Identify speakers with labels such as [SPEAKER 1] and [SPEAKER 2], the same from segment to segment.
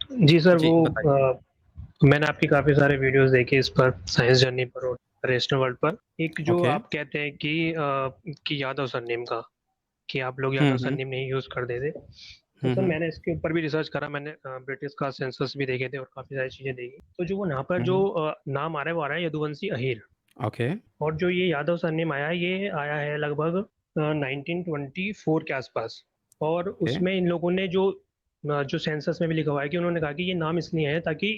[SPEAKER 1] जी sir,
[SPEAKER 2] जी, बताइए।
[SPEAKER 1] मैंने आपके काफ़ी सारे वीडियोज़ देखे इस पर, साइंस जर्नी पर और रेशनल वर्ल्ड पर। एक जो
[SPEAKER 2] ओके।
[SPEAKER 1] आप कहते हैं कि यादव सरनेम का, कि आप लोग
[SPEAKER 2] हुँ,
[SPEAKER 1] यादव
[SPEAKER 2] हुँ।
[SPEAKER 1] सरनेम नहीं यूज़ करते थे। तो
[SPEAKER 2] हुँ,
[SPEAKER 1] सर
[SPEAKER 2] हुँ।
[SPEAKER 1] मैंने इसके ऊपर भी रिसर्च करा, मैंने ब्रिटिश का सेंसस भी देखे थे और काफ़ी सारी चीज़ें देखी। तो जो वो यहाँ पर
[SPEAKER 2] हुँ,
[SPEAKER 1] जो
[SPEAKER 2] हुँ।
[SPEAKER 1] नाम आ रहा है वो आ रहा है यदुवंशी अहीर।
[SPEAKER 2] ओके।
[SPEAKER 1] और जो ये यादव सरनेम आया है, ये आया है लगभग 1924 के आसपास। और
[SPEAKER 2] ओके।
[SPEAKER 1] उसमें इन लोगों ने जो सेंसस में भी लिखा हुआ है कि उन्होंने कहा कि ये नाम इसलिए है ताकि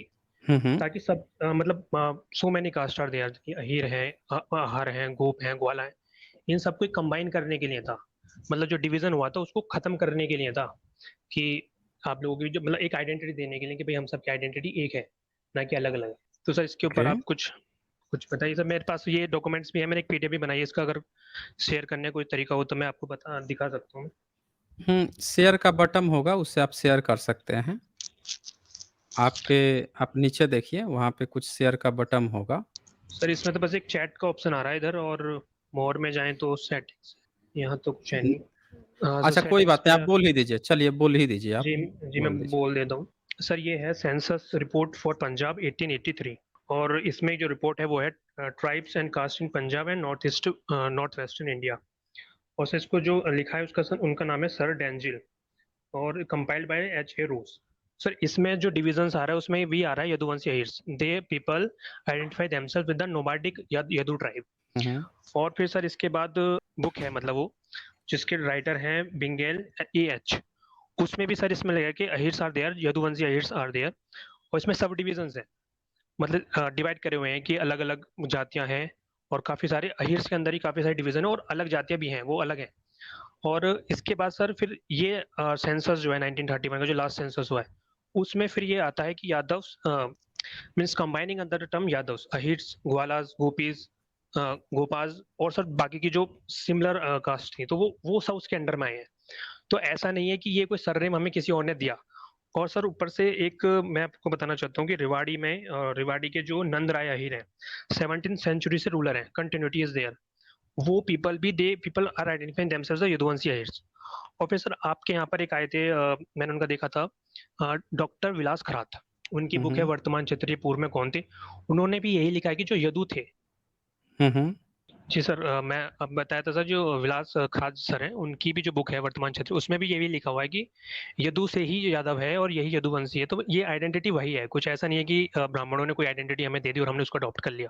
[SPEAKER 2] हुँ, हुँ।
[SPEAKER 1] ताकि सब मतलब so many caste are there, कि अहीर हैं, अहार हैं, गोप हैं, ग्वाला हैं, इन सबको कंबाइन करने के लिए था। मतलब जो डिवीजन हुआ था उसको खत्म करने के लिए था, कि आप लोगों की जो मतलब एक आइडेंटिटी देने के लिए कि भाई हम सबकी आइडेंटिटी एक है, ना कि अलग अलग है। तो सर इसके ऊपर
[SPEAKER 2] ओके।
[SPEAKER 1] आप कुछ कुछ बताइए सर। मेरे पास ये डॉक्यूमेंट्स भी है, मैंने एक पीडीएफ भी बनाई है इसका, अगर शेयर करने का कोई तरीका हो तो मैं आपको बता दिखा सकता हूँ।
[SPEAKER 2] शेयर का बटन होगा, उससे आप शेयर कर सकते हैं। आपके आप नीचे देखिए, वहाँ पे कुछ शेयर का बटन होगा।
[SPEAKER 1] सर इसमें तो बस एक चैट का ऑप्शन आ रहा है इधर, और मोर में जाएं तो सेटिंग्स, यहाँ तो कुछ है
[SPEAKER 2] हुँ,
[SPEAKER 1] नहीं। हाँ सर,
[SPEAKER 2] अच्छा कोई
[SPEAKER 1] सेटिंग्स
[SPEAKER 2] बात नहीं,
[SPEAKER 1] पे।
[SPEAKER 2] आप बोल ही दीजिए। चलिए बोल ही दीजिए आप,
[SPEAKER 1] जी जी, मैं
[SPEAKER 2] बोल दीजिए।
[SPEAKER 1] बोल देता हूँ। सर ये है सेंसस रिपोर्ट फॉर पंजाब 1883। और इसमें जो रिपोर्ट है वो है tribes and caste in Punjab and north western India. और सर इसको जो लिखा है उसका, सर उनका नाम है सर डेंजिल, और compiled by H A Rose. Sir इसमें जो डिविजन्स आ रहा है उसमें भी आ रहा है Yaduvanshi Ahirs, they people identify themselves with the nomadic Yadu tribe.
[SPEAKER 2] हुँ, हुँ।
[SPEAKER 1] और फिर सर इसके बाद बुक है, मतलब वो जिसके राइटर हैं बिंगेल ए एच। उसमें भी सर इसमें लगा कि Ahirs are there, Yaduvanshi Ahirs are there. और इसमें सब डिविजन्स हैं, मतलब डिवाइड करे हुए हैं कि अलग अलग जातियां हैं। और काफ़ी सारे अहिर्स के अंदर ही काफ़ी सारी डिवीजन है, और अलग जातियां भी हैं, वो अलग हैं। और इसके बाद सर फिर ये सेंसस जो है 1931 का, जो लास्ट सेंसस हुआ है, उसमें फिर ये आता है कि Yadav means combining under the term Yadavs, Ahirs, Gwalas, Gopis, Gopas, और सर बाकी की जो सिमिलर कास्ट थी, तो वो सब उसके अंडर में आए हैं। तो ऐसा नहीं है कि ये कोई सरनेम हमें किसी और ने दिया। और सर ऊपर से एक मैं आपको बताना चाहता हूँ कि रिवाड़ी के जो नंद राय अहीर हैं, 17th सेंचुरी से रूलर हैं, कंटिन्यूटी इज देयर। वो पीपल भी they people are identifying themselves the Yaduvanshi Ahirs. और फिर सर आपके यहाँ पर एक आए थे, मैंने उनका देखा था, डॉक्टर विलास खरात। उनकी
[SPEAKER 2] हुँ,
[SPEAKER 1] बुक है
[SPEAKER 2] हुँ।
[SPEAKER 1] वर्तमान क्षत्रिय पूर्व में कौन थे। उन्होंने भी यही लिखा है कि जो यदु थे।
[SPEAKER 2] हुँ, हुँ।
[SPEAKER 1] जी सर, मैं अब बताया था सर, जो विलास खरात सर हैं उनकी भी जो बुक है वर्तमान क्षेत्र, उसमें भी ये भी लिखा हुआ है कि यदु से ही यादव है और यही यदुवंशी है। तो ये आइडेंटिटी वही है, कुछ ऐसा नहीं है कि ब्राह्मणों ने कोई आइडेंटिटी हमें दे दी और हमने उसको अडॉप्ट कर लिया।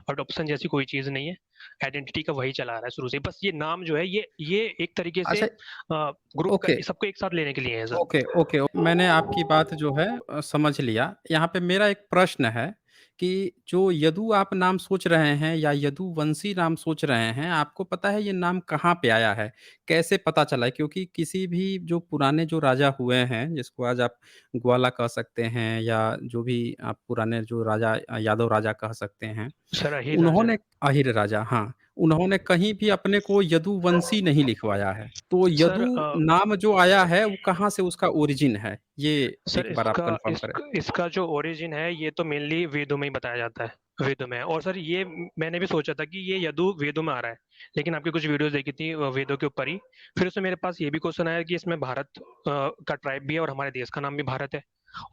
[SPEAKER 1] अडॉप्शन जैसी कोई चीज नहीं है, आइडेंटिटी का वही चला आ रहा है शुरू से। बस ये नाम जो है, ये एक तरीके से
[SPEAKER 2] अच्छा।
[SPEAKER 1] Group
[SPEAKER 2] okay.
[SPEAKER 1] सबको एक साथ लेने के लिए है सर।
[SPEAKER 2] Okay, okay. मैंने आपकी बात जो है समझ लिया। यहाँ पे मेरा एक प्रश्न है कि जो यदु आप नाम सोच रहे हैं या यदुवंशी नाम सोच रहे हैं, आपको पता है ये नाम कहाँ पे आया है? कैसे पता चला है? क्योंकि किसी भी जो पुराने जो राजा हुए हैं, जिसको आज आप ग्वाला कह सकते हैं या जो भी आप पुराने जो राजा यादव राजा कह सकते हैं,
[SPEAKER 1] सर अहीर राजा।
[SPEAKER 2] उन्होंने अहीर राजा, हाँ, उन्होंने कहीं भी अपने को यदुवंशी नहीं लिखवाया है। तो
[SPEAKER 1] सर
[SPEAKER 2] यदु नाम जो आया है वो कहाँ से उसका ओरिजिन है? ये
[SPEAKER 1] सर
[SPEAKER 2] एक बार आप कन्फर्म करें।
[SPEAKER 1] इसका जो ओरिजिन है ये तो मेनली वेदों में ही बताया जाता है, वेदों में। और सर ये मैंने भी सोचा था कि ये यदु वेदों में आ रहा है, लेकिन आपकी कुछ वीडियोस देखी थी वेदों के ऊपर ही। फिर उसमें मेरे पास ये भी क्वेश्चन आया कि इसमें भारत का ट्राइब भी है और हमारे देश का नाम भी भारत है।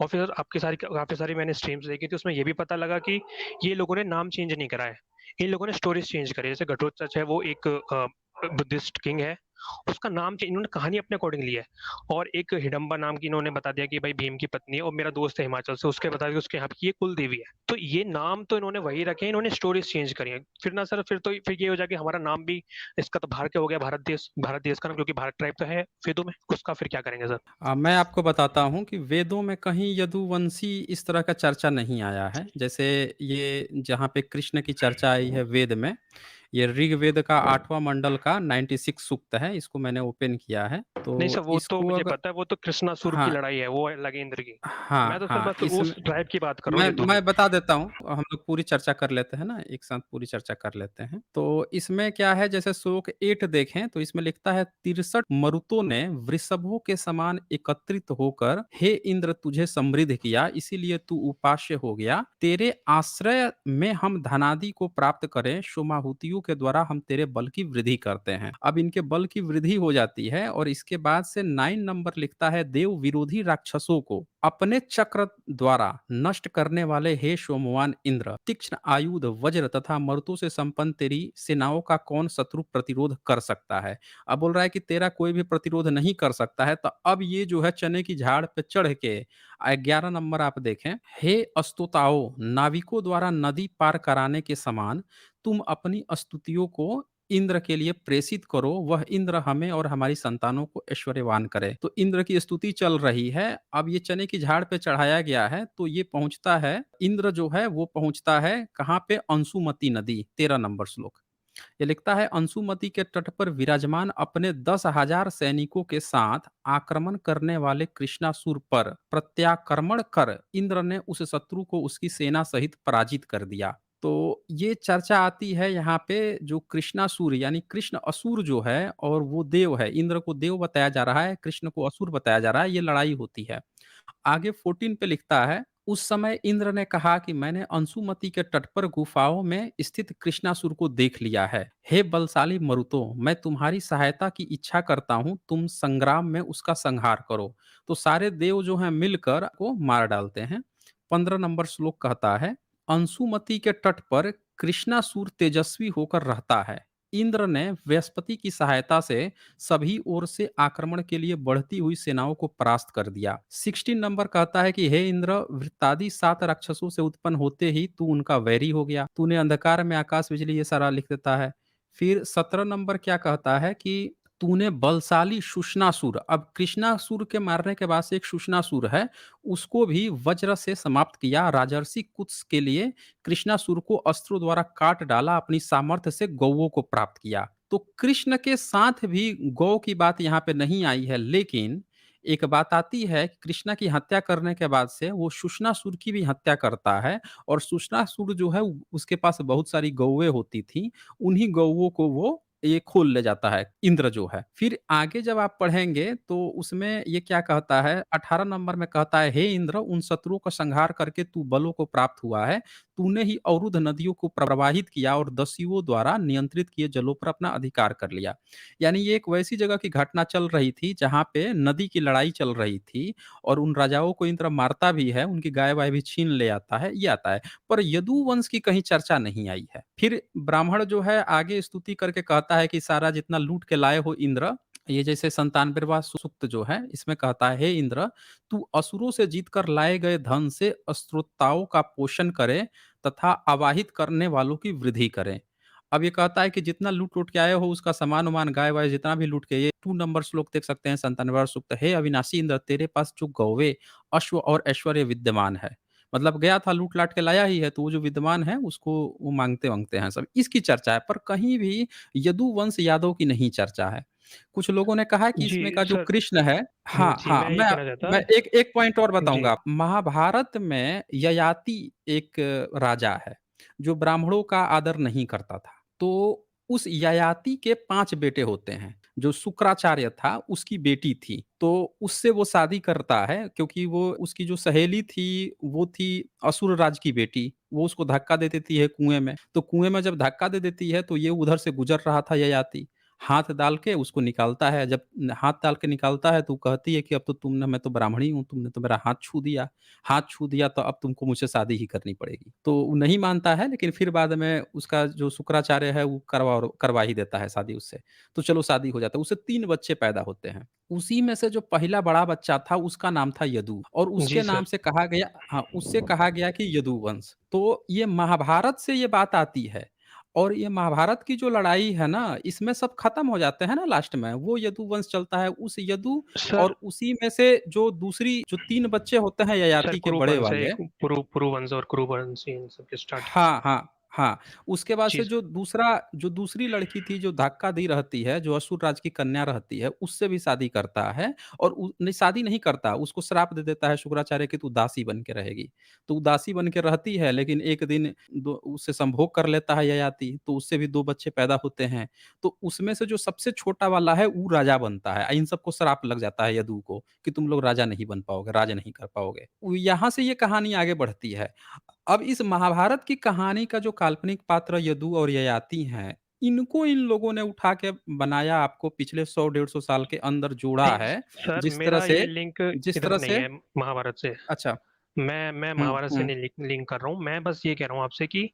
[SPEAKER 1] और फिर आपकी सारी काफी सारी मैंने स्ट्रीम्स देखी थी, उसमें ये भी पता लगा कि ये लोगों ने नाम चेंज नहीं करा है, इन लोगों ने स्टोरीज चेंज करी। जैसे घटोत्कच है, वो एक बुद्धिस्ट किंग है, उसका नाम इन्होंने कहानी अपने अकॉर्डिंग लिया है। और एक हिडम्बा नाम की इन्होंने बता दिया कि भाई भीम की पत्नी है, और मेरा दोस्त है हिमाचल से, उसके बता दिया उसके यहाँ की ये कुल देवी है। तो ये नाम तो इन्होंने वही रखे हैं, इन्होंने स्टोरीज चेंज करी है। फिर ना सर, फिर ये हो जाए कि हमारा नाम भी, इसका तो भारत हो गया, भारत देश का नाम, क्योंकि भारत ट्राइब तो है वेदों में, उसका फिर क्या करेंगे सर।
[SPEAKER 2] मैं आपको बताता हूँ कि वेदों में कहीं यदुवंशी इस तरह का चर्चा नहीं आया है। जैसे ये जहाँ पे कृष्ण की चर्चा आई है वेद में, ये ऋग्वेद का 8वाँ मंडल का 96 सूक्त है, इसको मैंने ओपन किया है।
[SPEAKER 1] नहीं
[SPEAKER 2] तो
[SPEAKER 1] सर, वो तो
[SPEAKER 2] इसको
[SPEAKER 1] मुझे
[SPEAKER 2] अगर
[SPEAKER 1] पता है, वो तो कृष्णासुर की
[SPEAKER 2] हाँ,
[SPEAKER 1] लड़ाई है, वो है लगेंद्र की।
[SPEAKER 2] हाँ,
[SPEAKER 1] मैं तो सर
[SPEAKER 2] हाँ,
[SPEAKER 1] बस
[SPEAKER 2] इसमें
[SPEAKER 1] उस ट्राइब की बात कर रहा हूँ,
[SPEAKER 2] मैं
[SPEAKER 1] यदु की।
[SPEAKER 2] मैं बता देता हूँ, हम लोग पूरी चर्चा कर लेते हैं ना, एक साथ पूरी चर्चा कर लेते हैं। तो इसमें क्या है, जैसे श्लोक 8 देखें तो इसमें लिखता है 63 मरुतों ने वृषभों के समान एकत्रित होकर हे इंद्र तुझे समृद्ध किया, इसीलिए तू उपास्य हो गया। तेरे आश्रय में हम धनादि को प्राप्त करें, सोमाहुतियों के द्वारा हम तेरे बल की वृद्धि करते हैं। अब इनके बल की वृद्धि हो जाती है और इसके बाद से 9 नंबर लिखता है देव विरोधी राक्षसों को अपने चक्र द्वारा नष्ट करने वाले हे सोमवान इंद्र, तीक्ष्ण आयुध वज्र तथा मरुतों से संपन्न तेरी सेनाओं का कौन शत्रु प्रतिरोध कर सकता है। अब बोल रहा है कि तेरा कोई भी प्रतिरोध नहीं कर सकता है। तो अब ये जो है चने की झाड़ पे चढ़ के 11 नंबर आप देखें, हे अस्तुताओ, नाविकों द्वारा नदी पार कराने के समान तुम अपनी स्तुतियों को इंद्र के लिए प्रेषित करो, वह इंद्र हमें और हमारी संतानों को ऐश्वर्यवान करे। तो इंद्र की स्तुति चल रही है। अब ये चने की झाड़ पे चढ़ाया गया है, तो ये पहुंचता है, इंद्र जो है वो पहुंचता है कहाँ पे? अंशुमती नदी, 13 नंबर श्लोक। ये लिखता है, अंशुमती के तट पर विराजमान अपने 10,000 सैनिकों के साथ आक्रमण करने वाले कृष्णासुर पर प्रत्याक्रमण कर इंद्र ने उस शत्रु को उसकी सेना सहित पराजित कर दिया। तो ये चर्चा आती है यहाँ पे, जो कृष्णासुर यानी कृष्ण असुर जो है, और वो देव है, इंद्र को देव बताया जा रहा है, कृष्ण को असुर बताया जा रहा है, ये लड़ाई होती है। आगे 14 पे लिखता है, उस समय इंद्र ने कहा कि मैंने अंशुमति के तट पर गुफाओं में स्थित कृष्णासुर को देख लिया है। हे बलशाली मरुतो, मैं तुम्हारी सहायता की इच्छा करता हूँ, तुम संग्राम में उसका संहार करो। तो सारे देव जो हैं मिलकर को मार डालते हैं। 15 नंबर श्लोक कहता है, अंशुमति के तट पर कृष्णासुर तेजस्वी होकर रहता है। इंद्र ने बृहस्पति की सहायता से सभी ओर से आक्रमण के लिए बढ़ती हुई सेनाओं को परास्त कर दिया। 16 नंबर कहता है कि हे इंद्र, वृत्तादि 7 राक्षसों से उत्पन्न होते ही तू उनका वैरी हो गया, तूने अंधकार में आकाश बिजली ये सारा लिख देता है। फिर 17 नंबर क्या कहता है कि तूने बलशाली शुष्नासुर, अब कृष्णासुर के मारने के बाद से एक शुष्नासुर है, उसको भी वज्र से समाप्त किया। राजर्षि कुत्स के लिए कृष्णासुर को अस्त्रों द्वारा काट डाला, अपनी सामर्थ्य से गौओं को प्राप्त किया। तो कृष्ण के साथ भी गौ की बात यहाँ पे नहीं आई है, लेकिन एक बात आती है कि कृष्ण की हत्या करने के बाद से वो शुष्णासुर की भी हत्या करता है, और शुष्णासुर जो है उसके पास बहुत सारी गौएं होती थी, उन्हीं गौओं को वो ये खोल ले जाता है, इंद्र जो है। फिर आगे जब आप पढ़ेंगे तो उसमें ये क्या कहता है, 18 नंबर में कहता है, हे इंद्र, उन शत्रुओं का संहार करके तू बलों को प्राप्त हुआ है, तूने ही अवरुद्ध नदियों को प्रवाहित किया और दस्युओं द्वारा नियंत्रित किए जलों पर अपना अधिकार कर लिया। यानी ये एक वैसी जगह की घटना चल रही थी जहाँ पे नदी की लड़ाई चल रही थी, और उन राजाओं को इंद्र मारता भी है, उनकी गाय वाय भी छीन ले आता है, ये आता है। पर यदुवंश की कहीं चर्चा नहीं आई है। फिर ब्राह्मण जो है आगे स्तुति करके कहता है कि सारा जितना लूट के लाए हो इंद्र, ये जैसे 97वां सूक्त जो है इसमें कहता है, हे इंद्र, तू असुरों से जीतकर लाए गए धन से अस्त्रोताओं का पोषण करे तथा अवाहित करने वालों की वृद्धि करे। अब ये कहता है कि जितना लूट-लूट के आए हो उसका सामान-वामान, गाय-वाय जितना भी लूट के, ये 2 नंबर श्लोक देख सकते हैं, 97वां सूक्त, हे अविनाशी इंद्र, तेरे पास जो गौवें, अश्व और ऐश्वर्य विद्यमान है। मतलब गया था लूट-लाट के लाया ही है, तो वो जो विद्यमान है उसको वो माँगते-वाँगते हैं सब, इसकी चर्चा है। पर कहीं भी यदुवंश यादव की नहीं चर्चा है। कुछ लोगों ने कहा कि
[SPEAKER 1] जी
[SPEAKER 2] इसमें का जो
[SPEAKER 1] सर।
[SPEAKER 2] कृष्ण है, हाँ,
[SPEAKER 1] जी,
[SPEAKER 2] हाँ,
[SPEAKER 1] मैं ये
[SPEAKER 2] मैं
[SPEAKER 1] कहना चाहता।
[SPEAKER 2] मैं एक एक पॉइंट और
[SPEAKER 1] जी।
[SPEAKER 2] बताऊँगा। महाभारत में ययाति एक राजा है, जो ब्राह्मणों का आदर नहीं करता था। तो उस ययाति के 5 बेटे होते हैं। जो शुक्राचार्य था उसकी बेटी थी, तो उससे वो शादी करता है, क्योंकि वो उसकी जो सहेली थी, वो थी असुर राज की बेटी। वो उसको धक्का दे देती है कुएँ में, तो कुएँ में जब धक्का दे देती है तो ये उधर से गुज़र रहा था ययाति, हाथ डाल के उसको निकालता है। जब हाथ डाल के निकालता है तो कहती है कि अब तो तुमने, मैं तो ब्राह्मणी हूँ, तुमने तो मेरा हाथ छू दिया। हाथ छू दिया तो अब तुमको मुझसे शादी ही करनी पड़ेगी। तो वो नहीं मानता है, लेकिन फिर बाद में उसका जो शुक्राचार्य है वो करवा ही देता है शादी उससे। तो चलो शादी हो जाता है। उससे 3 बच्चे पैदा होते हैं। उसी में से जो पहला बड़ा बच्चा था उसका नाम था यदु, और
[SPEAKER 1] जी
[SPEAKER 2] उसके नाम
[SPEAKER 1] सर।
[SPEAKER 2] से कहा गया, हाँ, उससे कहा गया कि यदुवंश। तो ये महाभारत से ये बात आती है, और ये महाभारत की जो लड़ाई है ना, इसमें सब खत्म हो जाते हैं ना लास्ट में, वो यदुवंश चलता है, उस यदु,
[SPEAKER 1] सर
[SPEAKER 2] और उसी में से जो दूसरी जो 3 बच्चे होते हैं
[SPEAKER 1] सर
[SPEAKER 2] ययाति के बड़े
[SPEAKER 1] कुरुवंश है,
[SPEAKER 2] वाले,
[SPEAKER 1] एक पुरुवंश और कुरुवंश इन सब के स्टार्ट।
[SPEAKER 2] हाँ, हाँ, हाँ। उसके बाद
[SPEAKER 1] जी
[SPEAKER 2] से
[SPEAKER 1] सर।
[SPEAKER 2] जो दूसरी लड़की थी जो धक्का दी रहती है, जो असुर राज की कन्या रहती है, उससे भी शादी करता है, और नहीं, शादी नहीं करता, उसको श्राप दे देता है शुक्राचार्य कि तू दासी बन के रहेगी। तो वो दासी बन के रहती है, लेकिन एक दिन दो उससे संभोग कर लेता है ययाति, तो उससे भी 2 बच्चे पैदा होते हैं। तो उसमें से जो सबसे छोटा वाला है वो राजा बनता है। इन सबको श्राप लग जाता है यदु को कि तुम लोग राजा नहीं बन पाओगे, राज नहीं कर पाओगे। यहाँ से ये कहानी आगे बढ़ती है। अब इस महाभारत की कहानी का जो काल्पनिक पात्र यदु और ययाति हैं, इनको इन लोगों ने उठा के बनाया, आपको पिछले 100 150 साल के अंदर जोड़ा
[SPEAKER 1] नहीं
[SPEAKER 2] है,
[SPEAKER 1] सर,
[SPEAKER 2] जिस तरह
[SPEAKER 1] मेरा
[SPEAKER 2] से
[SPEAKER 1] ये लिंक
[SPEAKER 2] जिस
[SPEAKER 1] इधर
[SPEAKER 2] तरह
[SPEAKER 1] नहीं
[SPEAKER 2] से
[SPEAKER 1] है महाभारत से।
[SPEAKER 2] अच्छा।
[SPEAKER 1] मैं
[SPEAKER 2] हुँ,
[SPEAKER 1] महाभारत से
[SPEAKER 2] हुँ।
[SPEAKER 1] नहीं लिंक कर रहा हूँ। मैं बस ये कह रहा हूँ आपसे कि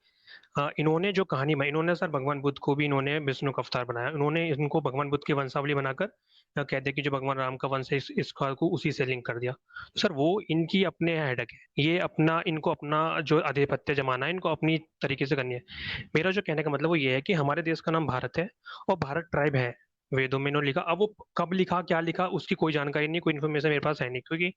[SPEAKER 1] इन्होंने जो कहानी बनाई, इन्होंने सर भगवान बुद्ध को भी इन्होंने विष्णु का अवतार बनाया। इन्होंने इनको भगवान बुद्ध की वंशावली बनाकर कहते हैं कि जो भगवान राम का वंश है, इस काल को उसी से लिंक कर दिया। सर वो इनकी अपने हेडक है, ये अपना इनको अपना जो आधिपत्य जमाना है, इनको अपनी तरीके से करनी है। मेरा जो कहने का मतलब वो ये है कि हमारे देश का नाम भारत है और भारत ट्राइब है। वेदों में इन्होंने लिखा, अब वो कब लिखा क्या लिखा उसकी कोई जानकारी नहीं, कोई इन्फॉर्मेशन मेरे पास है नहीं, क्योंकि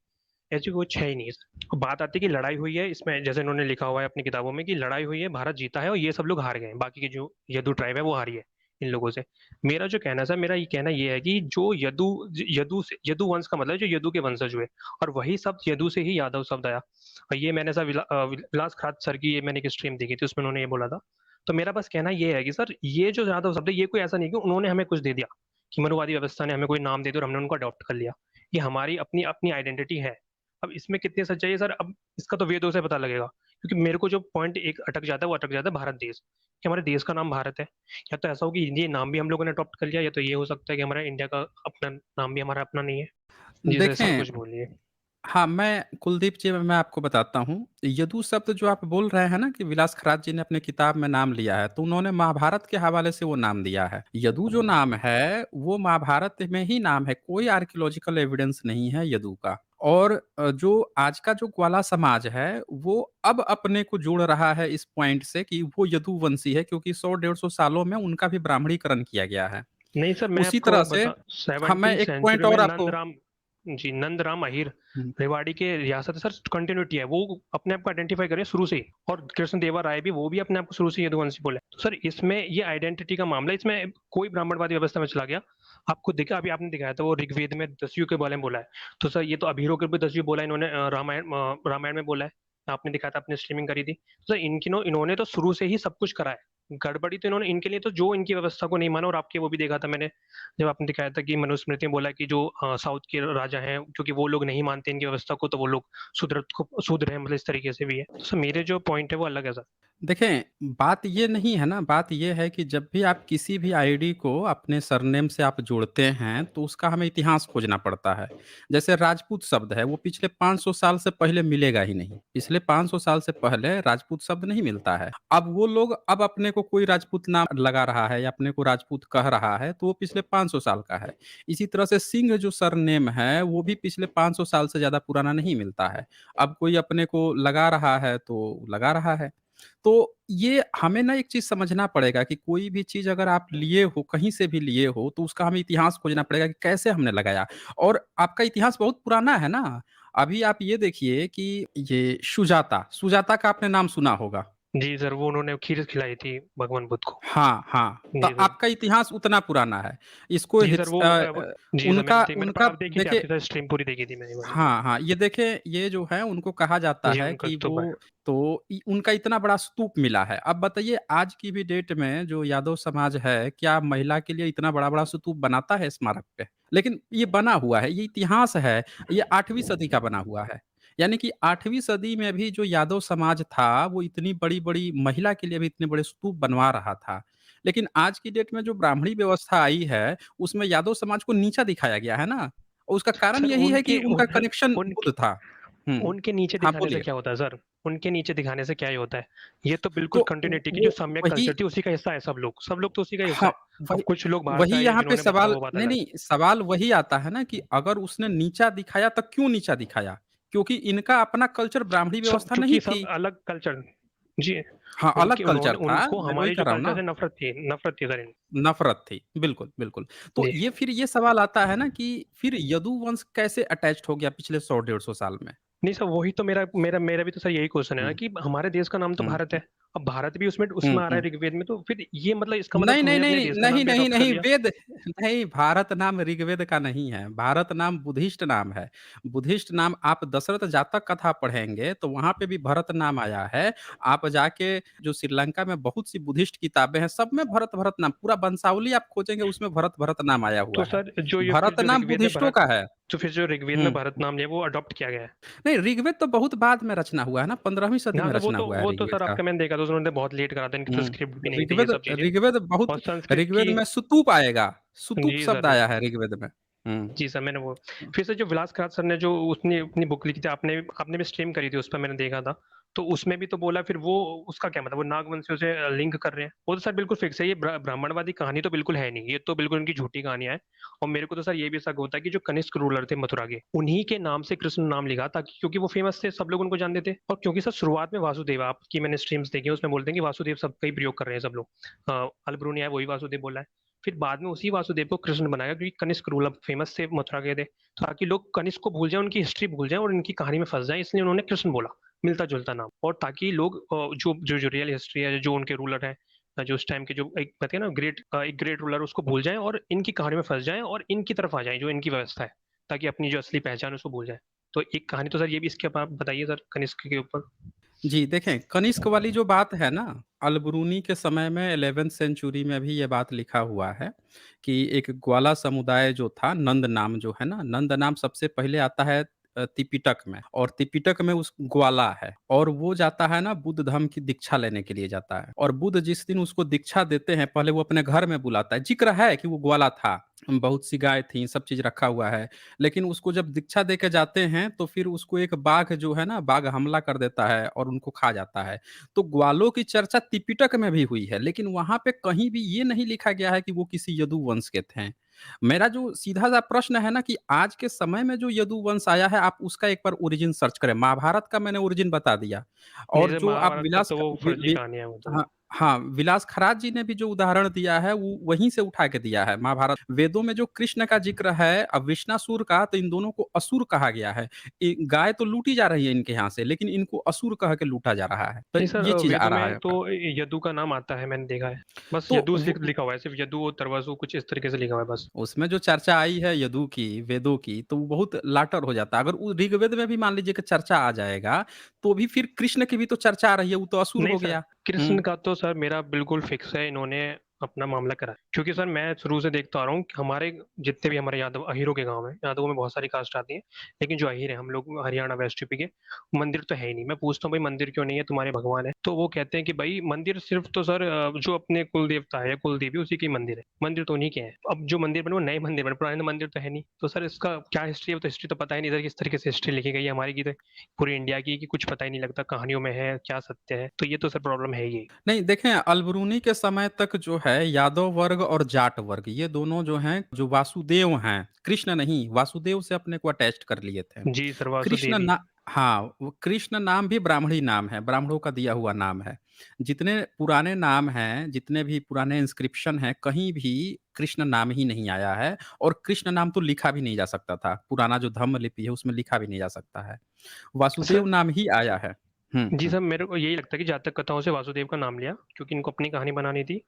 [SPEAKER 1] ऐसी कुछ है ही नहीं। अब बात आती है कि लड़ाई हुई है इसमें, जैसे इन्होंने लिखा हुआ है अपनी किताबों में कि लड़ाई हुई है, भारत जीता है और ये सब लोग हार गए हैं, बाकी की जो यदु ट्राइब है वो हारी है इन लोगों से। मेरा जो कहना है सर, मेरा ये कहना ये है कि जो यदु यदु से यदु वंश का मतलब जो यदु के वंशज हुए, और वही शब्द यदु से ही यादव शब्द आया। और ये मैंने सर विलास खरात सर की ये मैंने एक स्ट्रीम देखी थी, उसमें उन्होंने ये बोला था। तो मेरा बस कहना ये है कि सर ये जो यादव शब्द है, ये कोई ऐसा नहीं कि उन्होंने हमें कुछ दे दिया, कि मनुवादी व्यवस्था ने हमें कोई नाम दे दिया और हमने उनको अडॉप्ट कर लिया। ये हमारी अपनी अपनी आइडेंटिटी है। अब इसमें कितनी सच्चाई है सर, अब इसका तो वेदों से पता लगेगा, क्योंकि मेरे को जो पॉइंट एक अटक जाता है वो अटक जाता है भारत देश, कि हमारे देश का नाम भारत है। या तो ऐसा हो कि ये नाम भी हम लोगों ने अडॉप्ट कर लिया, या तो ये हो सकता है कि हमारा इंडिया का अपना नाम भी हमारा अपना नहीं है। जी सर
[SPEAKER 2] देखें
[SPEAKER 1] कुछ बोलिए।
[SPEAKER 2] हाँ, मैं कुलदीप जी मैं आपको बताता हूँ। यदु शब्द जो आप बोल रहे हैं ना कि विलास खरात जी ने अपनी किताब में नाम लिया है, तो उन्होंने महाभारत के हवाले से वो नाम दिया है। यदु जो नाम है, वो महाभारत में ही नाम है, कोई आर्कियोलॉजिकल एविडेंस नहीं है यदु का। और जो आज का जो ग्वाला समाज है, वो अब अपने को जोड़ रहा है इस पॉइंट से कि वो यदुवंशी है, क्योंकि 100 150 सालों में उनका भी ब्राह्मणीकरण किया गया है।
[SPEAKER 1] नहीं सर, मैं
[SPEAKER 2] उसी
[SPEAKER 1] आपको
[SPEAKER 2] तरह से
[SPEAKER 1] बता,
[SPEAKER 2] हाँ, मैं
[SPEAKER 1] 17th
[SPEAKER 2] एक पॉइंट
[SPEAKER 1] सेंचुरी में
[SPEAKER 2] और आपको
[SPEAKER 1] नंदराम, जी नंदराम अहीर
[SPEAKER 2] हुँ,
[SPEAKER 1] रेवाड़ी के रियासत है सर, कंटिन्यूटी है, वो अपने आप को आइडेंटिफाई करें शुरू से ही। और कृष्ण देवा राय भी, वो भी अपने आप को शुरू से यदुवंशी बोले। तो सर इसमें ये आइडेंटिटी का मामला, इसमें कोई ब्राह्मणवादी व्यवस्था में चला गया। आपको देखा, अभी आपने दिखाया था वो ऋग्वेद में दस्यु के बारे में बोला है। तो सर ये तो अभीरों के भी दस्यु बोला है इन्होंने, रामायण में बोला है, आपने दिखाया था, आपने स्ट्रीमिंग करी थी। तो सर इन्होंने तो शुरू से ही सब कुछ करा है। गड़बड़ी तो इन्होंने इनके लिए, तो जो इनकी व्यवस्था को नहीं माना। और आपके वो भी देखा था मैंने, जब आपने दिखाया था कि मनुस्मृति में बोला कि जो साउथ के राजा हैं, क्योंकि वो लोग नहीं मानते इनकी व्यवस्था को, तो वो लोग शूद्र हैं, मतलब इस तरीके से भी है। तो सर मेरे जो पॉइंट है वो अलग है सर।
[SPEAKER 2] देखें, बात ये नहीं है ना, बात ये है कि जब भी आप किसी भी आईडी को अपने सरनेम से आप जोड़ते हैं, तो उसका हमें इतिहास खोजना पड़ता है। जैसे राजपूत शब्द है, वो पिछले 500 साल से पहले मिलेगा ही नहीं। पिछले 500 साल से पहले राजपूत शब्द नहीं मिलता है। अब वो लोग अब अपने को कोई राजपूत नाम लगा रहा है या अपने को राजपूत कह रहा है, तो वो पिछले 500 साल का है। इसी तरह से सिंह जो सरनेम है, वो भी पिछले 500 साल से ज़्यादा पुराना नहीं मिलता है। अब कोई अपने को लगा रहा है, तो लगा रहा है। तो ये हमें ना एक चीज़ समझना पड़ेगा कि कोई भी चीज़ अगर आप लिए हो, कहीं से भी लिए हो, तो उसका हमें इतिहास खोजना पड़ेगा कि कैसे हमने लगाया। और आपका इतिहास बहुत पुराना है ना। अभी आप ये देखिए कि ये सुजाता, सुजाता का आपने नाम सुना होगा।
[SPEAKER 1] जी सर, वो उन्होंने खीर खिलाई थी भगवान बुद्ध को।
[SPEAKER 2] हाँ, हाँ। तो
[SPEAKER 1] जी सर।
[SPEAKER 2] आपका इतिहास उतना पुराना है। इसको
[SPEAKER 1] जी सर, जी सर
[SPEAKER 2] उनका
[SPEAKER 1] मैंने
[SPEAKER 2] उनका
[SPEAKER 1] आप देखी थी,
[SPEAKER 2] देखिए
[SPEAKER 1] आपकी सर स्ट्रीम पूरी देखी थी मैंने वाली।
[SPEAKER 2] हाँ, हाँ। ये देखिए, ये जो है उनको कहा जाता
[SPEAKER 1] जी
[SPEAKER 2] है
[SPEAKER 1] उनका
[SPEAKER 2] कि
[SPEAKER 1] तो
[SPEAKER 2] वो तो उनका इतना बड़ा स्तूप मिला है। अब बताइए आज की भी डेट में जो यादव समाज है, क्या महिला के लिए इतना बड़ा-बड़ा स्तूप बनाता है स्मारक पे? लेकिन ये बना हुआ है, ये इतिहास है, ये 8वीं सदी का बना हुआ है। यानी कि 8वीं सदी में भी जो यादव समाज था, वो इतनी बड़ी-बड़ी महिला के लिए भी इतने बड़े स्तूप बनवा रहा था। लेकिन आज की डेट में जो ब्राह्मणी व्यवस्था आई है, उसमें यादव समाज को नीचा दिखाया गया है ना। और उसका कारण
[SPEAKER 1] सर
[SPEAKER 2] यही है कि
[SPEAKER 1] उनके
[SPEAKER 2] उनका
[SPEAKER 1] उन,
[SPEAKER 2] कनेक्शन
[SPEAKER 1] उन
[SPEAKER 2] बुद्ध था। हुँ।
[SPEAKER 1] उनके नीचे
[SPEAKER 2] हाँ,
[SPEAKER 1] दिखाने से
[SPEAKER 2] बोलिए।
[SPEAKER 1] क्या होता है सर? उनके नीचे दिखाने से क्या ही होता है? ये तो बिल्कुल
[SPEAKER 2] तो
[SPEAKER 1] कंटिन्यूटी की जो
[SPEAKER 2] वो
[SPEAKER 1] सम्यक
[SPEAKER 2] वही
[SPEAKER 1] कल्चर थी उसी का हिस्सा है सब लोग तो उसी का हिस्सा
[SPEAKER 2] हाँ,
[SPEAKER 1] है। अब
[SPEAKER 2] वही
[SPEAKER 1] कुछ लोग बाहर से
[SPEAKER 2] वही
[SPEAKER 1] आए
[SPEAKER 2] यहाँ पे
[SPEAKER 1] जिन्होंने बदला,
[SPEAKER 2] सवाल
[SPEAKER 1] वो बात
[SPEAKER 2] नहीं,
[SPEAKER 1] अलग है।
[SPEAKER 2] नहीं, सवाल वही आता है ना कि अगर उसने नीचा दिखाया तो क्यों नीचा दिखाया? क्योंकि इनका अपना कल्चर ब्राह्मणी
[SPEAKER 1] सब
[SPEAKER 2] व्यवस्था नहीं
[SPEAKER 1] चूँकि सब
[SPEAKER 2] थी।
[SPEAKER 1] अलग कल्चर, जी,
[SPEAKER 2] हाँ, अलग
[SPEAKER 1] उनकी
[SPEAKER 2] कल्चर
[SPEAKER 1] उन्होंने
[SPEAKER 2] था,
[SPEAKER 1] उनको
[SPEAKER 2] मैं वही
[SPEAKER 1] हमारे
[SPEAKER 2] कह
[SPEAKER 1] जो
[SPEAKER 2] रहा हूँ
[SPEAKER 1] कल्चर
[SPEAKER 2] ना।
[SPEAKER 1] से नफ़रत थी सर
[SPEAKER 2] नफ़रत थी। बिल्कुल, बिल्कुल। तो
[SPEAKER 1] जी।
[SPEAKER 2] ये फिर ये सवाल आता है ना कि फिर यदुवंश कैसे अटैच्ड हो गया पिछले 100 डेढ़ 100 साल में?
[SPEAKER 1] नहीं सर, वही तो मेरा मेरा मेरा भी तो सर यही क्वेश्चन है ना
[SPEAKER 2] हुँ,
[SPEAKER 1] कि हमारे देश का नाम तो
[SPEAKER 2] हुँ,
[SPEAKER 1] भारत है। अब भारत भी उसमें
[SPEAKER 2] हुँ,
[SPEAKER 1] उसमें आ रहा है
[SPEAKER 2] हुँ।
[SPEAKER 1] ऋग्वेद में, तो फिर ये मतलब इसका मतलब
[SPEAKER 2] नहीं, नहीं,
[SPEAKER 1] हमने अपने
[SPEAKER 2] नहीं,
[SPEAKER 1] देश का
[SPEAKER 2] नहीं,
[SPEAKER 1] नाम भी
[SPEAKER 2] नहीं,
[SPEAKER 1] अडॉप्ट कर
[SPEAKER 2] नहीं,
[SPEAKER 1] लिया।
[SPEAKER 2] वेद नहीं, भारत नाम ऋग्वेद का नहीं है, भारत नाम बुद्धिस्ट नाम है। बुद्धिस्ट नाम आप दशरथ जातक कथा पढ़ेंगे, तो वहाँ पे भी भरत नाम आया है। आप जाके जो श्रीलंका में बहुत सी बुद्धिस्ट किताबें हैं, सब में भरत, भरत नाम पूरा वंशावली आप खोजेंगे, उसमें भरत, भरत नाम आया
[SPEAKER 1] तो
[SPEAKER 2] हुआ है।
[SPEAKER 1] सर जो ये फिर
[SPEAKER 2] भरत
[SPEAKER 1] जो
[SPEAKER 2] नाम
[SPEAKER 1] ऋग्वेद में
[SPEAKER 2] बुद्धिस्टों
[SPEAKER 1] भरत,
[SPEAKER 2] का है।
[SPEAKER 1] तो फिर जो ऋग्वेद में
[SPEAKER 2] हुँ।
[SPEAKER 1] भरत नाम है वो अडॉप्ट किया गया है।
[SPEAKER 2] नहीं, ऋग्वेद तो बहुत बाद में रचना हुआ है ना, 15वीं सदी
[SPEAKER 1] हाँ
[SPEAKER 2] में
[SPEAKER 1] सर,
[SPEAKER 2] रचना हुआ है
[SPEAKER 1] वो तो
[SPEAKER 2] ऋग्वेद
[SPEAKER 1] सर
[SPEAKER 2] का।
[SPEAKER 1] आपका मैंने देखा था तो उन्होंने बहुत लेट करा था, इनकी तो
[SPEAKER 2] हुँ।
[SPEAKER 1] स्क्रिप्ट भी नहीं थी ये
[SPEAKER 2] ऋग्वेद
[SPEAKER 1] सब चीज़ें।
[SPEAKER 2] ऋग्वेद बहुत
[SPEAKER 1] और संस्कृत
[SPEAKER 2] ऋग्वेद
[SPEAKER 1] की
[SPEAKER 2] में सुतूप आएगा, सुतूप
[SPEAKER 1] जी
[SPEAKER 2] शब्द
[SPEAKER 1] सर।
[SPEAKER 2] आया है ऋग्वेद में। हुँ।
[SPEAKER 1] जी सर, मैंने वो
[SPEAKER 2] हुँ।
[SPEAKER 1] फिर से जो विलास करात सर ने जो उसने अपनी बुक लिखी थी, आपने आपने भी स्ट्रीम करी थी उस पे, मैंने देखा था। तो उसमें भी तो बोला, फिर वो उसका क्या मतलब, वो नागवंशियों से लिंक कर रहे हैं। वो तो सर बिल्कुल फिक्स है, ये ब्राह्मणवादी कहानी तो बिल्कुल है नहीं, ये तो बिल्कुल इनकी झूठी कहानियां है। और मेरे को तो सर ये भी शक होता है कि जो कनिष्क रूलर थे मथुरा के, उन्हीं के नाम से कृष्ण नाम लिखा, ताकि क्योंकि वो फेमस थे, सब लोग उनको जानते थे। और क्योंकि सर शुरुआत में वासुदेव, आपकी मैंने स्ट्रीम्स देखी है, उसमें बोलते हैं कि वासुदेव सबका ही प्रयोग कर रहे हैं सब लोग। अलब्रूनी है वही वासुदेव बोला है। फिर बाद में उसी वासुदेव को कृष्ण बनाया, क्योंकि कनिष्क रूलर फेमस थे मथुरा के थे, ताकि लोग कनिष्क को भूल जाएं, उनकी हिस्ट्री भूल जाएं और इनकी कहानी में फंस जाएं, इसलिए उन्होंने कृष्ण बोला, मिलता जुलता नाम। और ताकि लोग जो जो जो रियल हिस्ट्री है, जो उनके रूलर है, जो उस टाइम के, जो एक कहते हैं ना ग्रेट, एक ग्रेट रूलर, उसको भूल जाएं और इनकी कहानी में फंस जाएं और इनकी तरफ आ जाएं, जो इनकी व्यवस्था है, ताकि अपनी जो असली पहचान है उसको भूल जाए। तो एक कहानी तो सर ये भी, इसके आप बताइए सर कनिष्क के ऊपर।
[SPEAKER 2] जी, देखें कनिष्क वाली जो बात है ना, अल-बरूनी के समय में 11th सेंचुरी में भी ये बात लिखा हुआ है कि एक ग्वाला समुदाय जो था, नंद नाम जो है ना, नंद नाम सबसे पहले आता है त्रिपिटक में, और त्रिपिटक में उस ग्वाला है, और वो जाता है ना बुद्ध धर्म की दीक्षा लेने के लिए जाता है, और बुद्ध जिस दिन उसको दीक्षा देते हैं, पहले वो अपने घर में बुलाता है। ज़िक्र है कि वो ग्वाला था, बहुत सी गाय थी, सब चीज़ रखा हुआ है। लेकिन उसको जब दीक्षा दे के जाते हैं, तो फिर उसको एक बाघ जो है ना, बाघ हमला कर देता है और उनको खा जाता है। तो ग्वालों की चर्चा त्रिपिटक में भी हुई है, लेकिन वहाँ पे कहीं भी ये नहीं लिखा गया है कि वो किसी यदुवंश के थे। मेरा जो सीधा-सा प्रश्न है ना कि आज के समय में जो यदुवंश आया है, आप उसका एक बार ओरिजिन सर्च करें। महाभारत का मैंने ओरिजिन बता दिया,
[SPEAKER 1] नहीं
[SPEAKER 2] और
[SPEAKER 1] सर,
[SPEAKER 2] जो आप
[SPEAKER 1] महाभारत का
[SPEAKER 2] विलास
[SPEAKER 1] तो
[SPEAKER 2] क
[SPEAKER 1] वो
[SPEAKER 2] वि
[SPEAKER 1] फर्जी
[SPEAKER 2] वि
[SPEAKER 1] कहानी है वो तो।
[SPEAKER 2] हाँ, हाँ, विलास खराज जी ने भी जो उदाहरण दिया है, वो वहीं से उठा के दिया है, महाभारत। वेदों में जो कृष्ण का ज़िक्र है, अब विश्नासुर का, तो इन दोनों को असुर कहा गया है। गाय तो लूटी जा रही है इनके यहाँ से, लेकिन इनको असुर कह के लूटा जा रहा है। तो
[SPEAKER 1] नहीं सर,
[SPEAKER 2] ये चीज़ आ
[SPEAKER 1] वेदों
[SPEAKER 2] रहा है
[SPEAKER 1] में तो
[SPEAKER 2] आपका।
[SPEAKER 1] यदु का नाम आता है, मैंने देखा है। बस
[SPEAKER 2] तो
[SPEAKER 1] यदु
[SPEAKER 2] वो
[SPEAKER 1] सिर्फ लिखा हुआ है, सिर्फ यदु और तरवासु कुछ इस तरीके से लिखा हुआ है बस।
[SPEAKER 2] उसमें जो चर्चा आई है यदु की, वेदों की, तो वो बहुत लाटर हो जाता है। अगर उ ऋग्वेद में भी मान लीजिए कि चर्चा आ जाएगा, तो भी फिर कृष्ण की भी तो चर्चा आ रही है, वो तो असुर
[SPEAKER 1] नहीं
[SPEAKER 2] हो
[SPEAKER 1] सर,
[SPEAKER 2] गया।
[SPEAKER 1] कृष्ण
[SPEAKER 2] हुँ,
[SPEAKER 1] का तो सर मेरा बिल्कुल फिक्स है, इन्होंने अपना मामला करा है। क्योंकि सर मैं शुरू से देखता आ रहा हूँ कि हमारे जितने भी हमारे यादव अहीरों के गांव हैं, यादवों में बहुत सारी कास्ट आती है, लेकिन जो अहीर है हम लोग हरियाणा वेस्ट यूपी के, मंदिर तो है ही नहीं। मैं पूछता हूँ भाई मंदिर क्यों नहीं है, तुम्हारे भगवान है? तो वो कहते हैं कि भाई मंदिर सिर्फ तो सर जो अपने कुल देवता है, कुल देवी, उसी की मंदिर है, मंदिर तो उन्हीं के हैं। अब जो मंदिर बने वो नए मंदिर बने, पुराने मंदिर तो है नहीं। तो सर इसका क्या हिस्ट्री है, वो तो हिस्ट्री तो पता ही नहीं सर, किस तरीके से हिस्ट्री लिखी गई है हमारी की, तो पूरी इंडिया की, कि कुछ पता ही नहीं लगता कहानियों में है क्या सत्य है। तो ये तो सर प्रॉब्लम है ही।
[SPEAKER 2] नहीं देखें अल-बरूनी के समय तक जो है यादव वर्ग और जाट वर्ग, ये दोनों जो हैं, जो वासुदेव हैं, कृष्ण नहीं, वासुदेव से अपने को अटैच्ड कर लिए थे।
[SPEAKER 1] जी सर,
[SPEAKER 2] कृष्ण
[SPEAKER 1] वासुदेवी।
[SPEAKER 2] ना हाँ, वो कृष्ण नाम भी ब्राह्मणी नाम है, ब्राह्मणों का दिया हुआ नाम है। जितने पुराने नाम हैं, जितने भी पुराने इंस्क्रिप्शन हैं, कहीं भी कृष्ण नाम ही नहीं आया है, और कृष्ण नाम तो लिखा भी नहीं जा सकता था। पुराना जो धम्म लिपि है, उसमें लिखा भी नहीं जा सकता है। वासुदेव
[SPEAKER 1] सर
[SPEAKER 2] नाम ही आया है। हुँ,
[SPEAKER 1] जी
[SPEAKER 2] हुँ,
[SPEAKER 1] सर, मेरे को यही लगता है कि जातक कथाओं से वासुदेव का नाम लिया, क्योंकि इनको अपनी कहानी बनानी थी।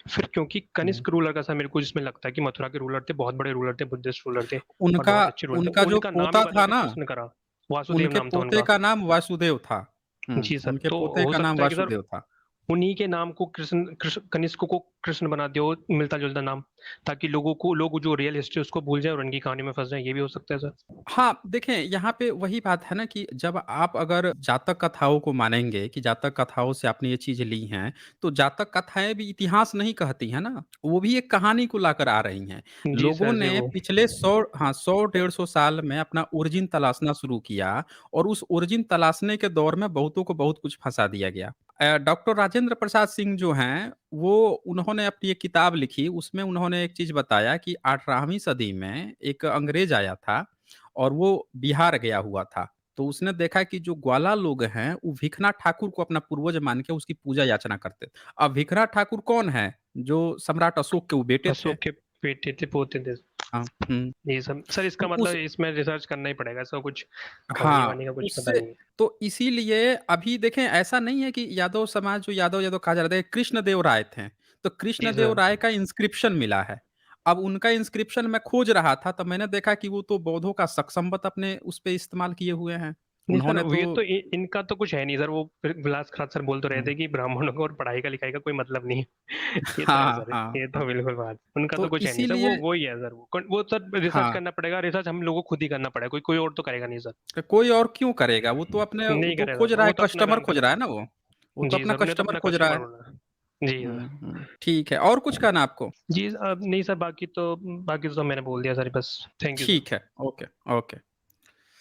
[SPEAKER 1] फिर क्योंकि
[SPEAKER 2] हुँ।
[SPEAKER 1] कनिष्क रूलर का सर मेरे को जिसमें लगता है कि मथुरा के रूलर थे, बहुत बड़े रूलर थे, बुद्धिस्ट रूलर थे और
[SPEAKER 2] उनका
[SPEAKER 1] बहुत अच्छे रूलर थे,
[SPEAKER 2] उनका जो
[SPEAKER 1] उनका नाम ही
[SPEAKER 2] पोता
[SPEAKER 1] बदल
[SPEAKER 2] था
[SPEAKER 1] के
[SPEAKER 2] ना,
[SPEAKER 1] कृष्ण करा। वासुदेव
[SPEAKER 2] उनके
[SPEAKER 1] नाम था
[SPEAKER 2] पोते
[SPEAKER 1] उनका।
[SPEAKER 2] का नाम वासुदेव था।
[SPEAKER 1] जी सर,
[SPEAKER 2] उनके
[SPEAKER 1] तो
[SPEAKER 2] पोते
[SPEAKER 1] हो
[SPEAKER 2] का नाम
[SPEAKER 1] सकता है कि सर
[SPEAKER 2] वासुदेव था।
[SPEAKER 1] उन्हीं के नाम को कृष्ण कृष्ण कनिष्क को कृष्ण बना दिया हो, मिलता जुलता नाम, ताकि लोग जो रियल हिस्ट्री उसको भूल जाए और उनकी कहानी में फंस जाए, ये भी हो सकता है सर।
[SPEAKER 2] हाँ, देखें यहाँ पे वही बात है ना कि जब आप अगर जातक कथाओं को मानेंगे कि जातक कथाओं से आपने ये चीज़ ली हैं, तो जातक कथाएँ भी इतिहास नहीं कहती हैं ना, वो भी एक कहानी को लाकर आ रही हैं।
[SPEAKER 1] जी
[SPEAKER 2] लोगों
[SPEAKER 1] सर, जी
[SPEAKER 2] ने
[SPEAKER 1] वो।
[SPEAKER 2] पिछले 100 हाँ, 100 डेढ़ 100 साल में अपना ओरिजिन तलाशना शुरू किया, और उस ओरिजिन तलाशने के दौर में बहुतों को बहुत कुछ फँसा दिया गया। डॉक्टर राजेंद्र प्रसाद सिंह जो हैं, वो उन्होंने अपनी एक किताब लिखी, उसमें उन्होंने एक चीज़ बताया कि 18वीं सदी में एक अंग्रेज़ आया था, और वो बिहार गया हुआ था। तो उसने देखा कि जो ग्वाला लोग हैं, वो भिखना ठाकुर को अपना पूर्वज मान के उसकी पूजा-याचना करते थे। अब भिखना ठाकुर कौन है? जो सम्राट अशोक के वो बेटे थे।
[SPEAKER 1] अशोक के बेटे थे, पोते थे।
[SPEAKER 2] हाँ, हुँ।
[SPEAKER 1] ये सब सर, इसका
[SPEAKER 2] तो
[SPEAKER 1] मतलब
[SPEAKER 2] उस
[SPEAKER 1] इसमें रिसर्च करना ही पड़ेगा, इसका कुछ
[SPEAKER 2] हाँ,
[SPEAKER 1] कहानी-वहानी का कुछ पता
[SPEAKER 2] उससे
[SPEAKER 1] नहीं है।
[SPEAKER 2] तो इसीलिए अभी देखें ऐसा नहीं है कि यादव समाज जो यादव-यादव कहा जा रहा था, कृष्णदेव राय थे। तो
[SPEAKER 1] जी
[SPEAKER 2] कृष्णदेव
[SPEAKER 1] सर।
[SPEAKER 2] राय का इंस्क्रिप्शन मिला है। अब उनका इंस्क्रिप्शन मैं खोज रहा था, तब मैंने देखा कि वो तो बौद्धों का शक-संवत अपने उस पे इस्तेमाल किए हुए हैं।
[SPEAKER 1] नहीं सर,
[SPEAKER 2] उन्होंने
[SPEAKER 1] ये
[SPEAKER 2] तो
[SPEAKER 1] तो इनका तो कुछ है नहीं सर, वो फिर विलास खान सर बोल तो रहे
[SPEAKER 2] हुँ।
[SPEAKER 1] थे कि ब्राह्मणों को और पढ़ाई का लिखाई का कोई मतलब नहीं है। ये तो है
[SPEAKER 2] हाँ,
[SPEAKER 1] सर,
[SPEAKER 2] हाँ।
[SPEAKER 1] ये तो बिल्कुल बात, उनका तो
[SPEAKER 2] तो
[SPEAKER 1] कुछ है नहीं सर,
[SPEAKER 2] इसीलिए
[SPEAKER 1] वो ही है सर, वो सर रिसर्च
[SPEAKER 2] हाँ,
[SPEAKER 1] करना पड़ेगा, रिसर्च हम लोगों को खुद ही करना पड़ेगा, कोई कोई और तो करेगा नहीं सर।
[SPEAKER 2] कोई और क्यों करेगा? वो तो अपने वो
[SPEAKER 1] नहीं
[SPEAKER 2] तो
[SPEAKER 1] करेगा
[SPEAKER 2] खोज
[SPEAKER 1] सर,
[SPEAKER 2] रहा
[SPEAKER 1] वो
[SPEAKER 2] है,
[SPEAKER 1] तो अपना
[SPEAKER 2] कस्टमर
[SPEAKER 1] काम
[SPEAKER 2] खोज
[SPEAKER 1] कर
[SPEAKER 2] रहा
[SPEAKER 1] रहा
[SPEAKER 2] है
[SPEAKER 1] है।
[SPEAKER 2] ना वो। वो तो
[SPEAKER 1] जी
[SPEAKER 2] अपना
[SPEAKER 1] सर, उन्हें तो
[SPEAKER 2] कस्टमर
[SPEAKER 1] अपना
[SPEAKER 2] खोज रहा
[SPEAKER 1] कस्टमर
[SPEAKER 2] है।
[SPEAKER 1] होना है। जी सर।
[SPEAKER 2] ठीक है और कुछ कहना आपको?
[SPEAKER 1] जी नहीं सर, बाकी तो सब मैंने बोल दिया सर, बस थैंक यू सर।
[SPEAKER 2] ठीक है, ओके, ओके।